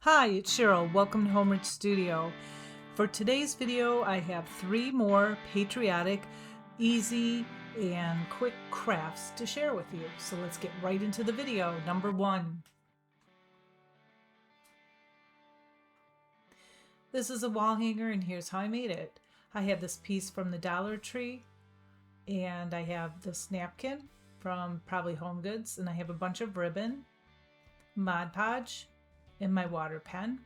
Hi, it's Cheryl. Welcome to Homeridge Studio. For today's video, I have 3 more patriotic, easy, and quick crafts to share with you. So let's get right into the video. Number 1. This is a wall hanger and here's how I made it. I have this piece from the Dollar Tree and I have this napkin from probably Home Goods, and I have a bunch of ribbon, Mod Podge, and my water pen.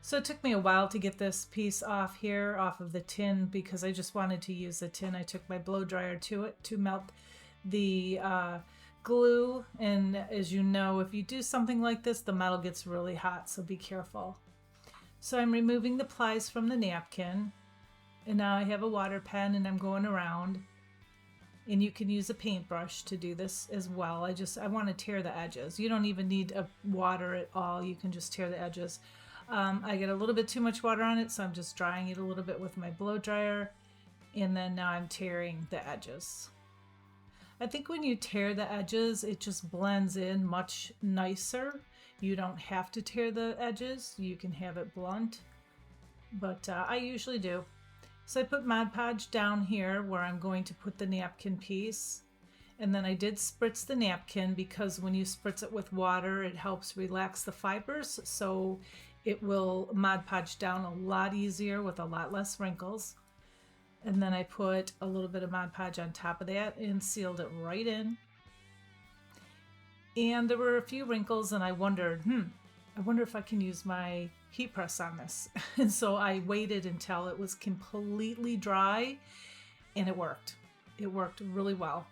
So it took me a while to get this piece off here, off of the tin, because I just wanted to use the tin. I took my blow dryer to it to melt the glue, and as you know, if you do something like this, the metal gets really hot, so be careful. So I'm removing the plies from the napkin, and now I have a water pen and I'm going around. And you can use a paintbrush to do this as well. I want to tear the edges. You don't even need water at all. You can just tear the edges. I get a little bit too much water on it, so I'm just drying it a little bit with my blow dryer. And then now I'm tearing the edges. I think when you tear the edges, it just blends in much nicer. You don't have to tear the edges. You can have it blunt, but I usually do. So I put Mod Podge down here where I'm going to put the napkin piece. And then I did spritz the napkin because when you spritz it with water, it helps relax the fibers. So it will Mod Podge down a lot easier with a lot less wrinkles. And then I put a little bit of Mod Podge on top of that and sealed it right in. And there were a few wrinkles and I wondered, I wonder if I can use my heat press on this. And so I waited until it was completely dry and it worked. It worked really well.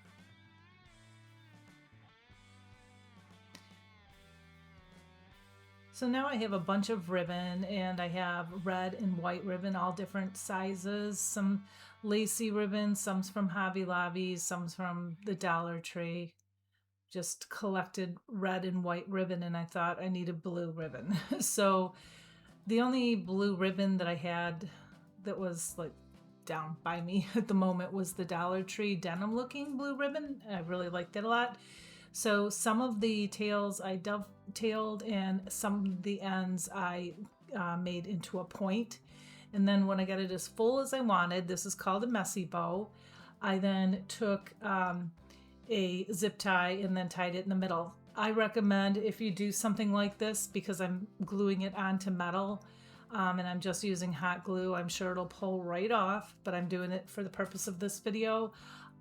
So now I have a bunch of ribbon and I have red and white ribbon, all different sizes, some lacy ribbon, some's from Hobby Lobby, some's from the Dollar Tree. Just collected red and white ribbon and I thought I needed blue ribbon. So the only blue ribbon that I had that was like down by me at the moment was the Dollar Tree denim looking blue ribbon. I really liked it a lot. So some of the tails I dovetailed and some of the ends I made into a point. And then when I got it as full as I wanted, this is called a messy bow, I then took a zip tie and then tied it in the middle. I recommend if you do something like this, because I'm gluing it onto metal and I'm just using hot glue, I'm sure it'll pull right off, but I'm doing it for the purpose of this video.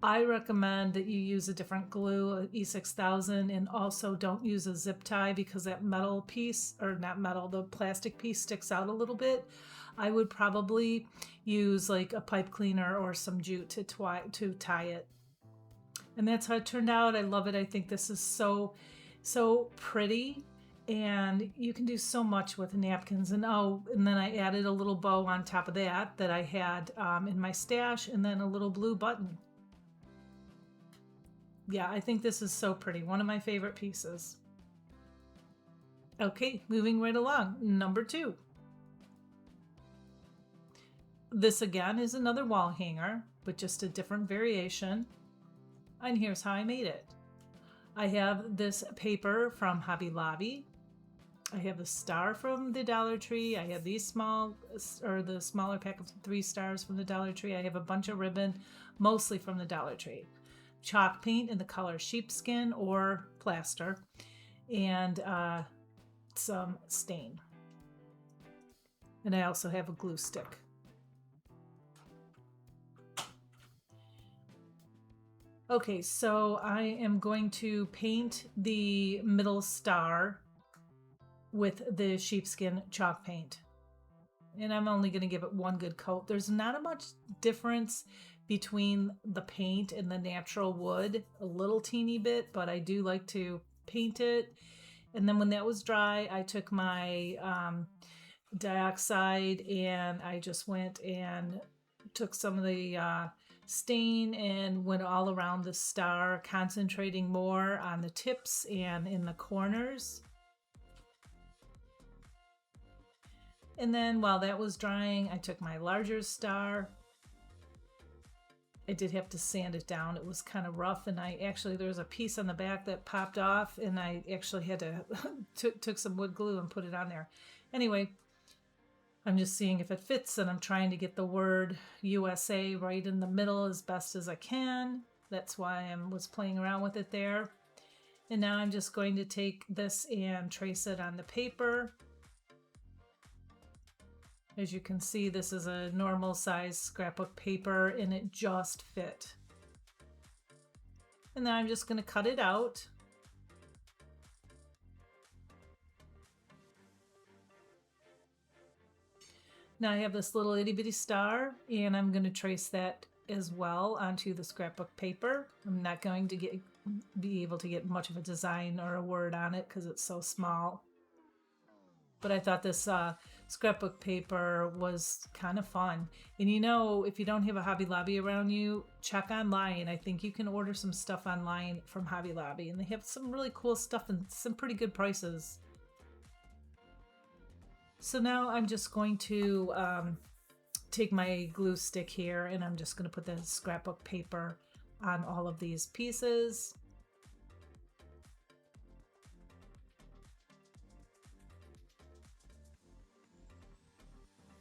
I recommend that you use a different glue, E6000, and also don't use a zip tie because that metal piece, or not metal, the plastic piece sticks out a little bit. I would probably use like a pipe cleaner or some jute to tie it. And that's how it turned out. I love it. I think this is so pretty, and you can do so much with napkins. And and then I added a little bow on top of that I had in my stash, and then a little blue button. Yeah, I think this is so pretty. One of my favorite pieces. Okay, moving right along. Number 2. This again is another wall hanger, but just a different variation. And here's how I made it. I have this paper from Hobby Lobby. I have the star from the Dollar Tree. I have these the smaller pack of 3 stars from the Dollar Tree. I have a bunch of ribbon, mostly from the Dollar Tree. Chalk paint in the color sheepskin or plaster, and some stain. And I also have a glue stick. Okay, so I am going to paint the middle star with the sheepskin chalk paint. And I'm only going to give it one good coat. There's not a much difference between the paint and the natural wood, a little teeny bit, but I do like to paint it. And then when that was dry, I took my dioxide and I just went and took some of the stain and went all around the star, concentrating more on the tips and in the corners. And then while that was drying, I took my larger star I did have to sand it down. It was kind of rough, and there was a piece on the back that popped off, and I actually had to took some wood glue and put it on there. Anyway, I'm just seeing if it fits, and I'm trying to get the word USA right in the middle as best as I can. That's why I was playing around with it there. And now I'm just going to take this and trace it on the paper. As you can see, this is a normal size scrapbook paper, and it just fit. And then I'm just going to cut it out. Now I have this little itty bitty star, and I'm going to trace that as well onto the scrapbook paper. I'm not going to be able to get much of a design or a word on it because it's so small. But I thought this scrapbook paper was kind of fun. And you know, if you don't have a Hobby Lobby around you, check online. I think you can order some stuff online from Hobby Lobby, and they have some really cool stuff and some pretty good prices. So now I'm just going to take my glue stick here, and I'm just going to put the scrapbook paper on all of these pieces.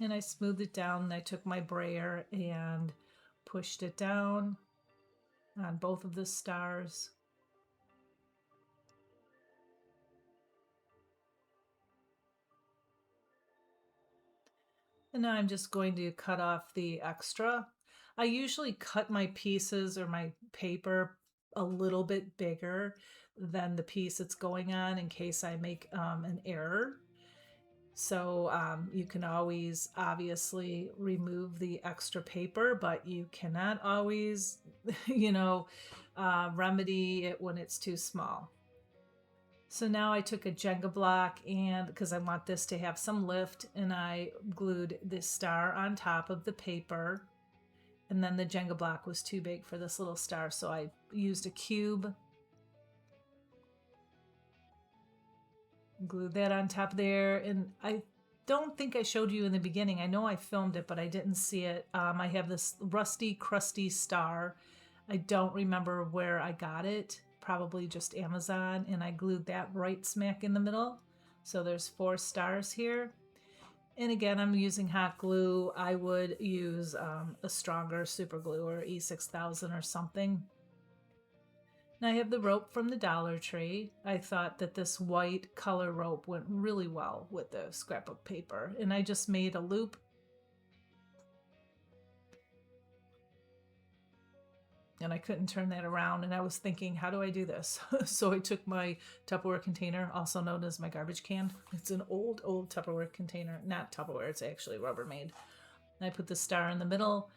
And I smoothed it down, and I took my brayer and pushed it down on both of the stars. And now I'm just going to cut off the extra. I usually cut my pieces or my paper a little bit bigger than the piece it's going on in case I make an error. So you can always obviously remove the extra paper, but you cannot always, remedy it when it's too small. So now I took a Jenga block, and because I want this to have some lift, and I glued this star on top of the paper. And then the Jenga block was too big for this little star, so I used a cube. Glued that on top there, and I don't think I showed you in the beginning. I know I filmed it, but I didn't see it. I have this rusty, crusty star. I don't remember where I got it. Probably just Amazon, and I glued that right smack in the middle. So there's 4 stars here. And again, I'm using hot glue. I would use a stronger super glue or E6000 or something. Now I have the rope from the Dollar Tree. I thought that this white color rope went really well with the scrapbook paper, and I just made a loop. And I couldn't turn that around, and I was thinking, how do I do this? So I took my Tupperware container, also known as my garbage can. It's an old Tupperware container. Not Tupperware, it's actually Rubbermaid. And I put the star in the middle,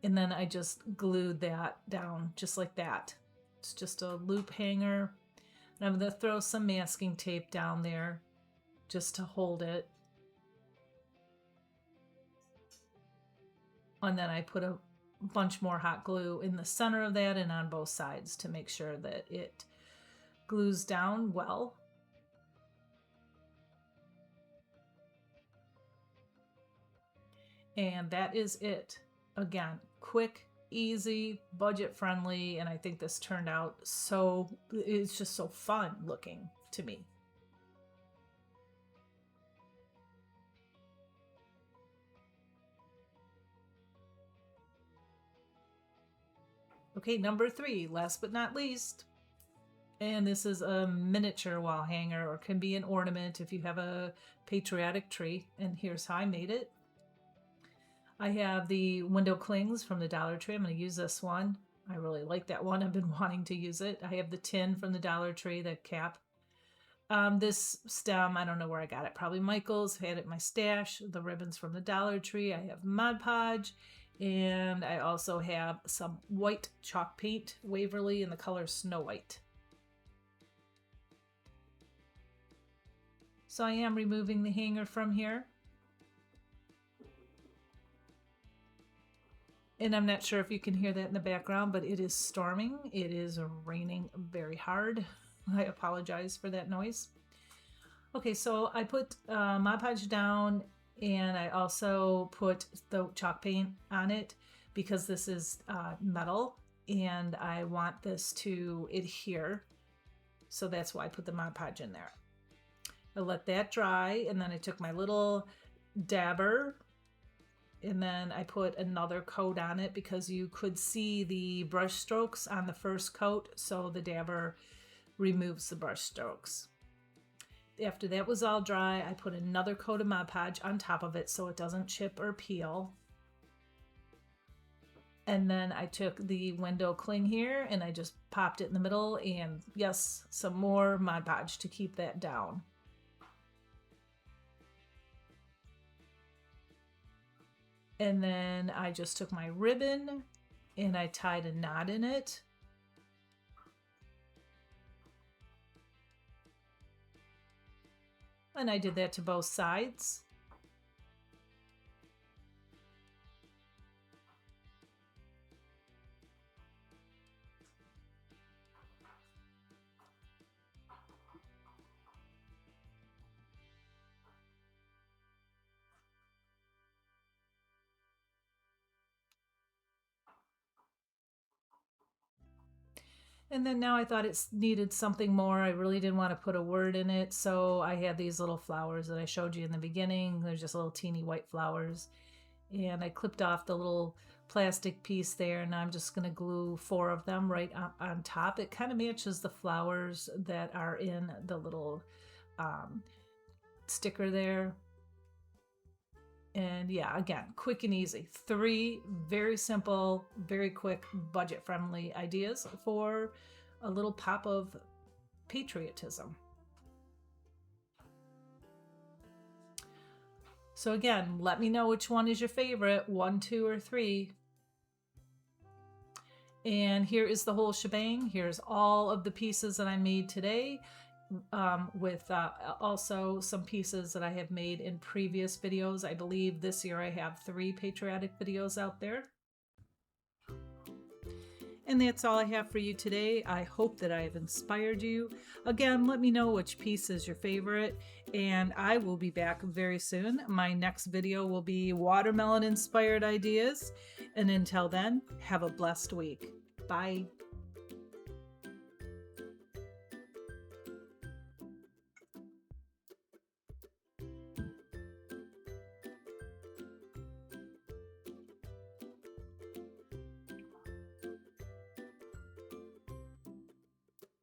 and then I just glued that down just like that. It's just a loop hanger. And I'm going to throw some masking tape down there just to hold it. And then I put a bunch more hot glue in the center of that and on both sides to make sure that it glues down well. And that is it. Again, quick, easy, budget friendly, and I think this turned out it's just so fun looking to me. Okay, number 3, last but not least. And this is a miniature wall hanger, or can be an ornament if you have a patriotic tree. And here's how I made it. I have the window clings from the Dollar Tree. I'm going to use this one. I really like that one. I've been wanting to use it. I have the tin from the Dollar Tree, the cap. This stem, I don't know where I got it. Probably Michael's. Had it in my stash. The ribbons from the Dollar Tree. I have Mod Podge. And I also have some white chalk paint, Waverly, in the color Snow White. So I am removing the hanger from here. And I'm not sure if you can hear that in the background, but it is storming. It is raining very hard. I apologize for that noise. Okay, so I put Mod Podge down, and I also put the chalk paint on it. because this is metal and I want this to adhere. So that's why I put the Mod Podge in there. I let that dry, and then I took my little dabber and then I put another coat on it because you could see the brush strokes on the first coat, so the dabber removes the brush strokes. After that was all dry, I put another coat of Mod Podge on top of it so it doesn't chip or peel. And then I took the window cling here and I just popped it in the middle, and yes, some more Mod Podge to keep that down. And then I just took my ribbon and I tied a knot in it. And I did that to both sides. And then now I thought it needed something more. I really didn't want to put a word in it. So I had these little flowers that I showed you in the beginning. They're just little teeny white flowers. And I clipped off the little plastic piece there, and I'm just going to glue 4 of them right on top. It kind of matches the flowers that are in the little sticker there. And yeah, again, quick and easy. 3 very simple, very quick, budget-friendly ideas for a little pop of patriotism. So again, let me know which one is your favorite, 1, 2, or 3. And here is the whole shebang. Here's all of the pieces that I made today, with also some pieces that I have made in previous videos. I believe this year I have 3 patriotic videos out there. And that's all I have for you today. I hope that I have inspired you. Again, let me know which piece is your favorite, and I will be back very soon. My next video will be watermelon inspired ideas. And until then, have a blessed week. Bye.